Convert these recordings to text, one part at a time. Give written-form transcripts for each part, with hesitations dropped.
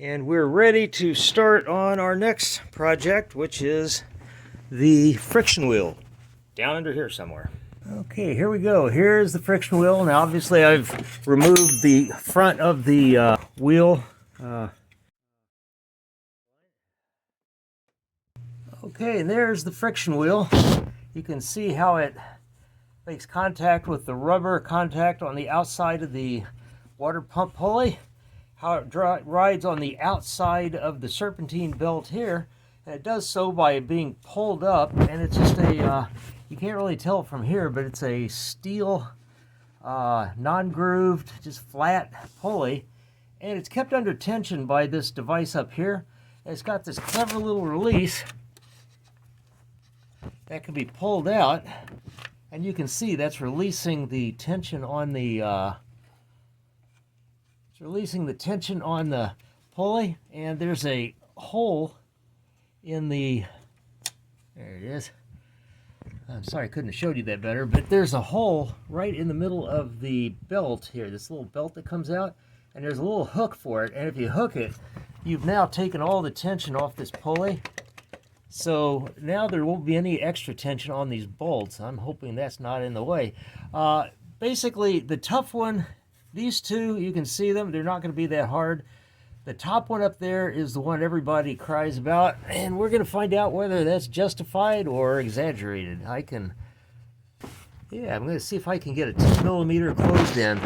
And we're ready to start on our next project, which is the friction wheel. Down under here somewhere. Okay, here we go. Here's the friction wheel. Now obviously I've removed the front of the wheel. Okay, and there's the friction wheel. You can see how it makes contact with the rubber contact on the outside of the water pump pulley. How it rides on the outside of the serpentine belt here, and it does so by being pulled up, and it's just a, you can't really tell from here, but it's a steel, non-grooved, just flat pulley, and it's kept under tension by this device up here. And it's got this clever little release that can be pulled out, and you can see that's releasing the tension on the pulley, and there's a hole in the, there it is. I'm sorry I couldn't have showed you that better, but there's a hole right in the middle of the belt here, this little belt that comes out, and there's a little hook for it, and if you hook it, you've now taken all the tension off this pulley. So now there won't be any extra tension on these bolts. I'm hoping that's not in the way. Basically, the tough one, these two, you can see them. They're not going to be that hard. The top one up there is the one everybody cries about, and we're going to find out whether that's justified or exaggerated. I'm going to see if I can get a 10mm closed in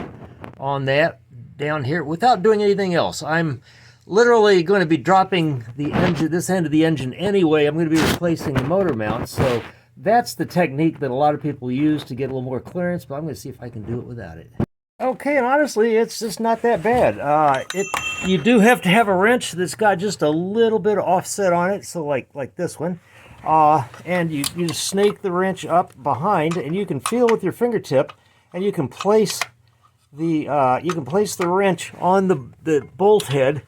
on that down here without doing anything else. I'm literally going to be dropping the engine, this end of the engine anyway. I'm going to be replacing the motor mount, so that's the technique that a lot of people use to get a little more clearance, but I'm going to see if I can do it without it. Okay, and honestly, it's just not that bad. You do have to have a wrench that's got just a little bit of offset on it, so like this one. And you just snake the wrench up behind, and you can feel with your fingertip, and you can place the wrench on the bolt head,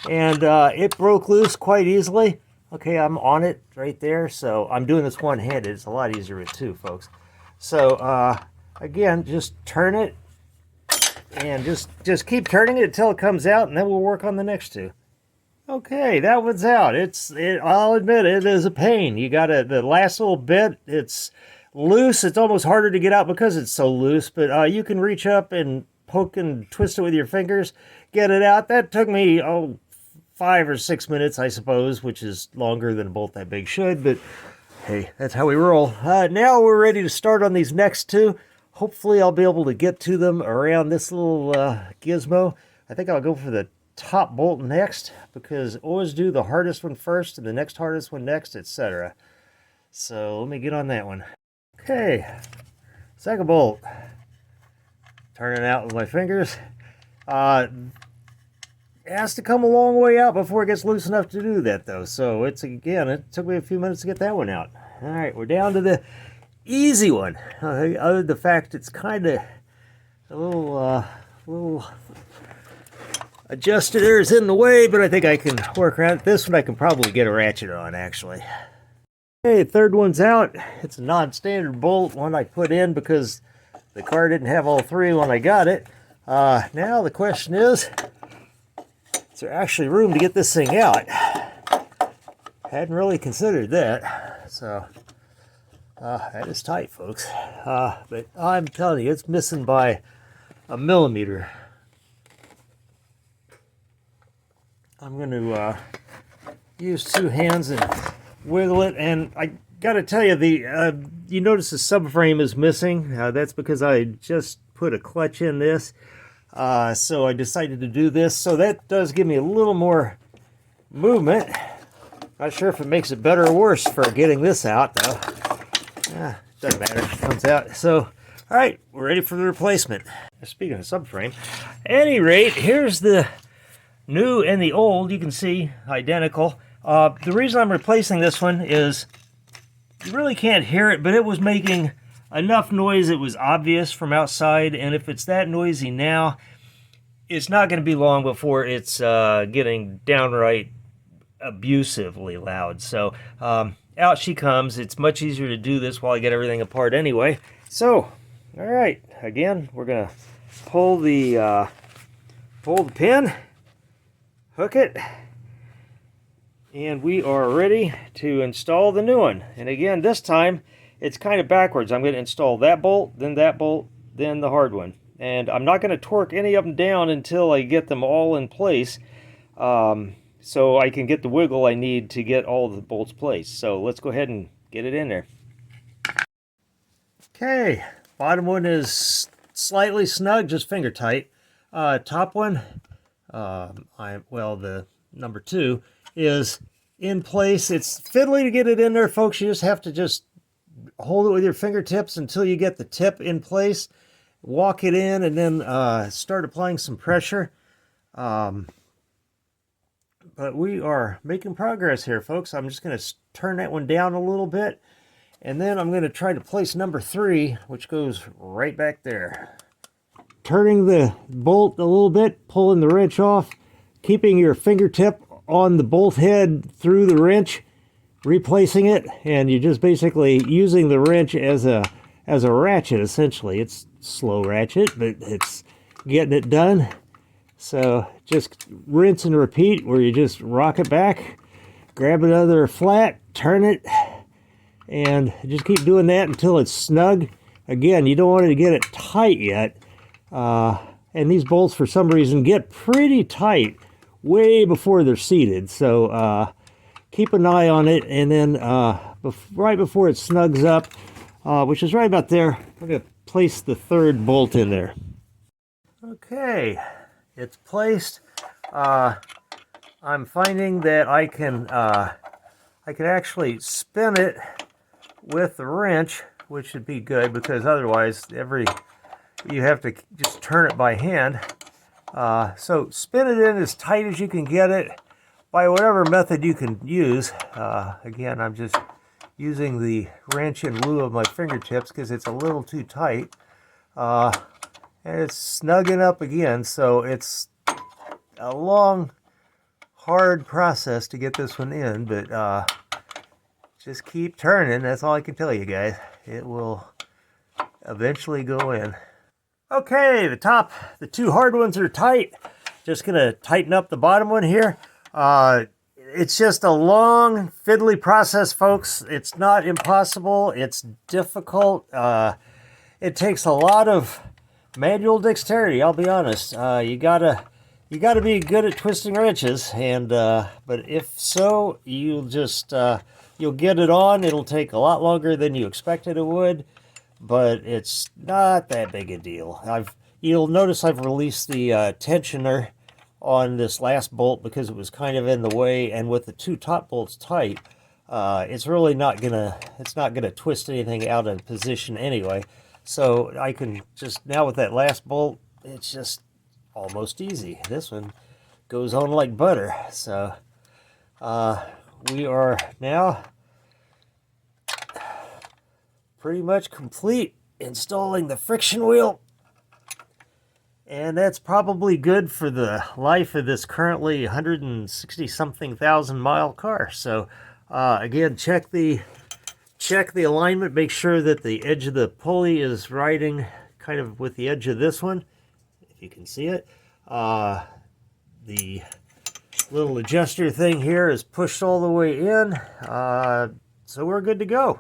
and it broke loose quite easily. Okay, I'm on it right there, so I'm doing this one-handed. It's a lot easier with two, folks. So again, just turn it, and just keep turning it until it comes out, and then we'll work on the next two. Okay, that one's out. I'll admit it is a pain. You got the last little bit, it's loose. It's almost harder to get out because it's so loose, but you can reach up and poke and twist it with your fingers, get it out. That took me 5 or 6 minutes, I suppose, which is longer than a bolt that big should, but hey, that's how we roll. Now we're ready to start on these next two. Hopefully I'll be able to get to them around this little gizmo. I think I'll go for the top bolt next, because always do the hardest one first and the next hardest one next, etc. So let me get on that one. Okay, second bolt. Turn it out with my fingers. It has to come a long way out before it gets loose enough to do that, though. So it took me a few minutes to get that one out. All right, we're down to the easy one. Other than the fact it's kind of a little adjuster is in the way, but I think I can work around it. This one I can probably get a ratchet on, actually. Okay, third one's out. It's a non-standard bolt, one I put in because the car didn't have all three when I got it. Now the question is there actually room to get this thing out? Hadn't really considered that, so that is tight, folks. But I'm telling you, it's missing by a millimeter. I'm going to use two hands and wiggle it, and I got to tell you, you notice the subframe is missing. That's because I just put a clutch in this, so I decided to do this. So that does give me a little more movement. Not sure if it makes it better or worse for getting this out, though. Doesn't matter if it comes out. So, all right, we're ready for the replacement. Speaking of subframe, at any rate, here's the new and the old. You can see identical. The reason I'm replacing this one is you really can't hear it, but it was making enough noise it was obvious from outside, and if it's that noisy now, it's not going to be long before it's getting downright abusively loud. So out she comes. It's much easier to do this while I get everything apart anyway. So, all right, again, we're going to pull the pin. hook it, and we are ready to install the new one. And again, this time it's kind of backwards. I'm going to install that bolt, then the hard one. And I'm not going to torque any of them down until I get them all in place, so I can get the wiggle I need to get all the bolts placed. So let's go ahead and get it in there. Okay, bottom one is slightly snug, just finger tight. Top one, the number 2 is in place. It's fiddly to get it in there, folks. You just have to hold it with your fingertips until you get the tip in place. Walk it in, and then start applying some pressure. But we are making progress here, folks. I'm just going to turn that one down a little bit, and then I'm going to try to place number 3, which goes right back there. Turning the bolt a little bit, pulling the wrench off, keeping your fingertip on the bolt head through the wrench, replacing it, and you're just basically using the wrench as a ratchet, essentially. It's slow ratchet, but it's getting it done. So just rinse and repeat, where you just rock it back, grab another flat, turn it, and just keep doing that until it's snug. Again, you don't want to get it tight yet. And these bolts, for some reason, get pretty tight way before they're seated. So keep an eye on it, and then right before it snugs up, which is right about there, I'm going to place the 3rd bolt in there. Okay, it's placed. I'm finding that I can actually spin it with the wrench, which would be good, because otherwise you have to just turn it by hand. So spin it in as tight as you can get it by whatever method you can use. Again, I'm just using the wrench in lieu of my fingertips because it's a little too tight. And it's snugging up again, so it's a long, hard process to get this one in, but just keep turning. That's all I can tell you guys. It will eventually go in. Okay, the 2 hard ones are tight. Just gonna tighten up the bottom one here. It's just a long, fiddly process, folks. It's not impossible. It's difficult. It takes a lot of manual dexterity, I'll be honest. You gotta be good at twisting wrenches, and but if so, you'll get it on. It'll take a lot longer than you expected it would, but it's not that big a deal. You'll notice I've released the tensioner on this last bolt because it was kind of in the way, and with the 2 top bolts tight, it's really not gonna twist anything out of position anyway. So I can just, now with that last bolt, it's just almost easy. This one goes on like butter. So we are now pretty much complete installing the friction wheel, and that's probably good for the life of this currently 160 something thousand mile car. So again, check the alignment, make sure that the edge of the pulley is riding kind of with the edge of this one, if you can see it. The little adjuster thing here is pushed all the way in, so we're good to go.